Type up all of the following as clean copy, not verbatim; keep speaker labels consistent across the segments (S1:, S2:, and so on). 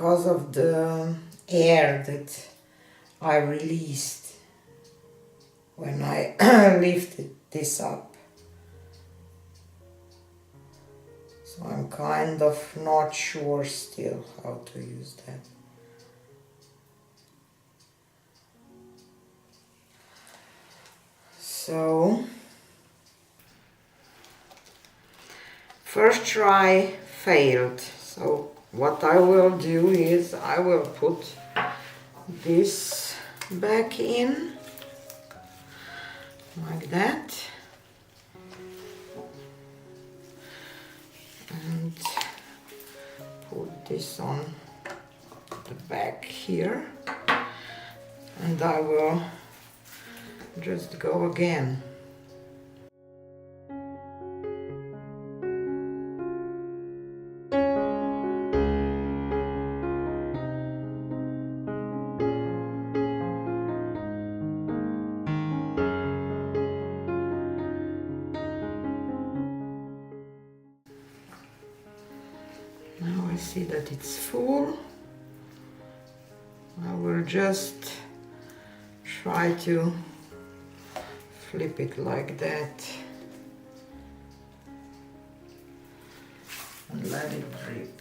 S1: because of the air that I released when I lifted this up. So I'm kind of not sure still how to use that. So, first try failed. So what I will do is I will put this back in like that and put this on the back here, and I will just go again. Now I see that it's full. I will just try to flip it like that and let it drip.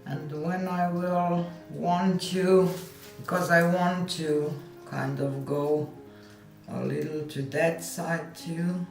S1: And when I will want to, because I want to kind of go a little to that side too.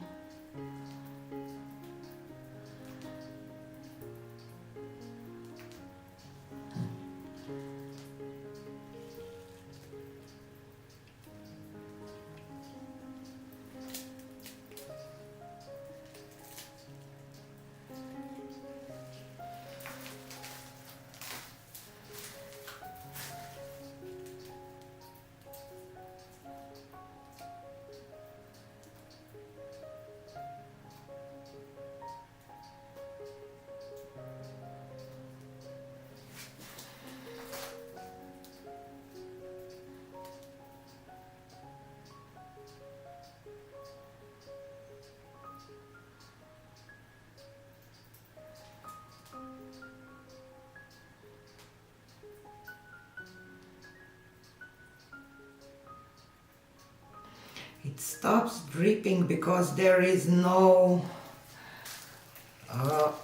S1: It stops dripping because there is no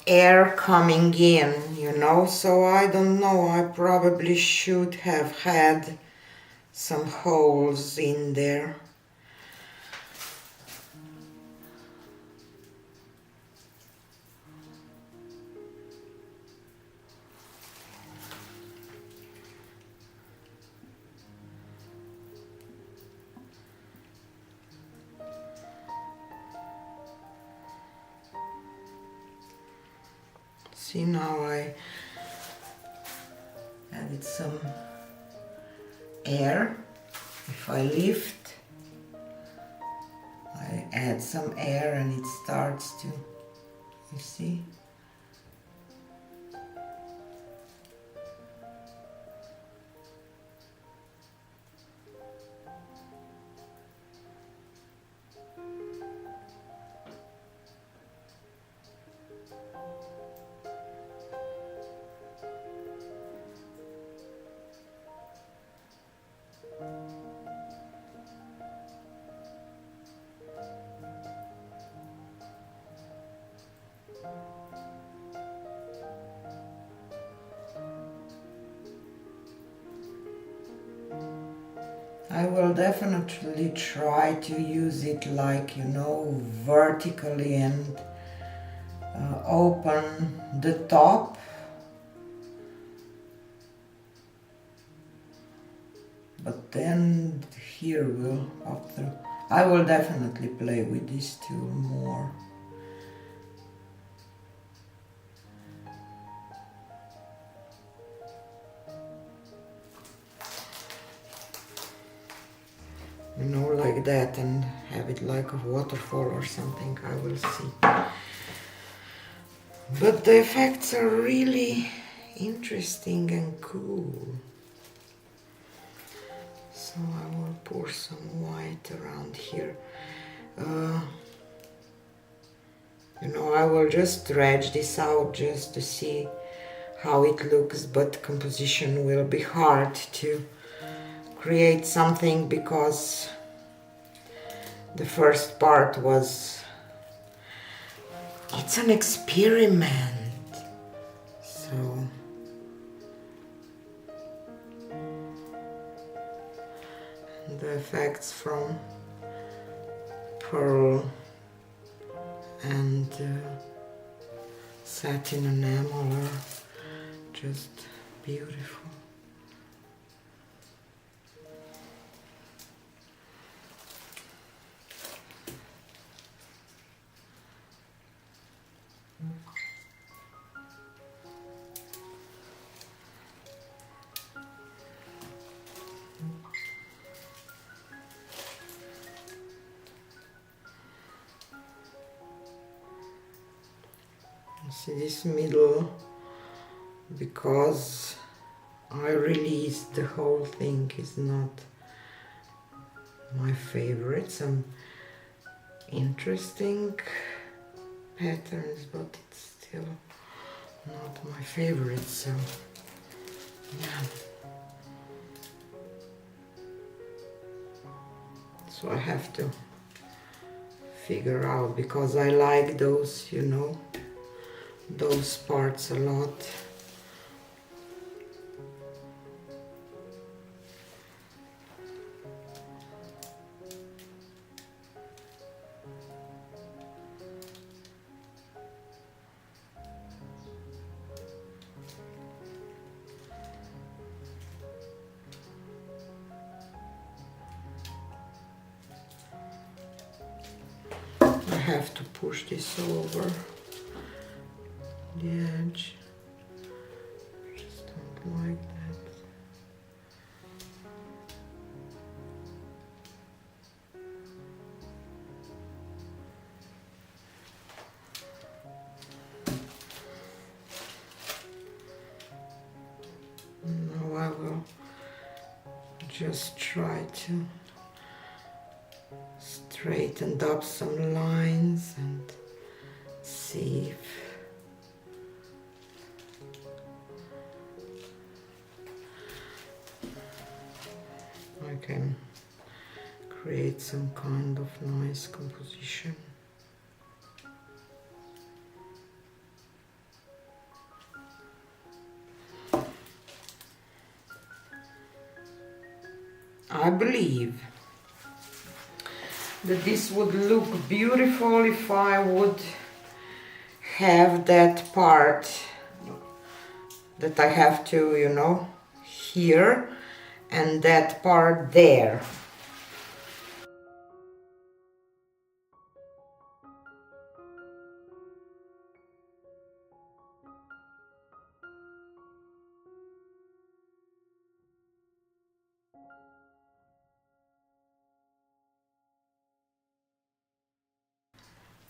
S1: air coming in, you know, so I don't know, I probably should have had some holes in there. See, now I added some air. If I lift, I add some air and it starts to, you see? I will definitely try to use it like, you know, vertically and open the top. But then here I will definitely play with this tool more. like that and have it like a waterfall or something. I will see. But the effects are really interesting and cool. So I will pour some white around here. You know, I will just dredge this out just to see how it looks, but composition will be hard to create something because the first part was, it's an experiment. So the effects from pearl and satin enamel are just beautiful. See this middle, because I released the whole thing, is not my favorite. Some interesting patterns, but it's still not my favorite, so yeah. So I have to figure out, because I like those, you know, those parts a lot. I have to push this over the edge. Just don't like that. Now I will just try to straighten up some lines and see if I can create some kind of nice composition. I believe that this would look beautiful if I would have that part that I have to, you know, here, and that part there.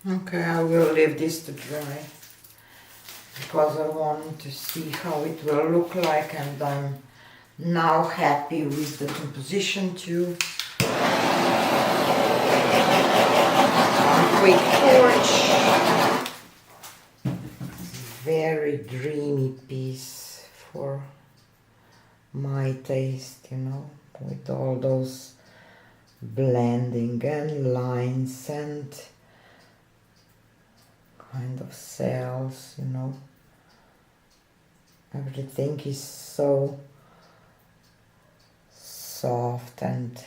S1: Okay, I will leave this to dry because I want to see how it will look like, and I'm now happy with the composition too. Quick torch. Very dreamy piece for my taste, you know, with all those blending and lines and kind of cells, you know. Everything is so soft, and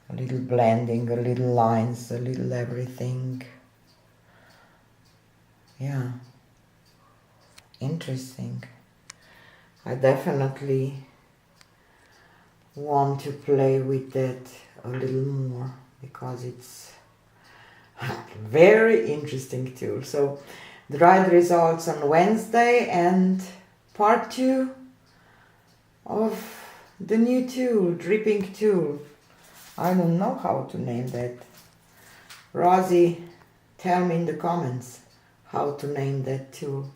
S1: a little blending, a little lines, a little everything. Yeah, interesting. I definitely want to play with that a little more because it's very interesting tool. So dried results on Wednesday, and part 2 of the new tool, dripping tool. I don't know how to name that. Rozzi, tell me in the comments how to name that tool.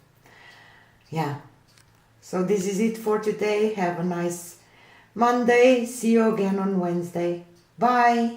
S1: Yeah. So this is it for today. Have a nice Monday. See you again on Wednesday. Bye.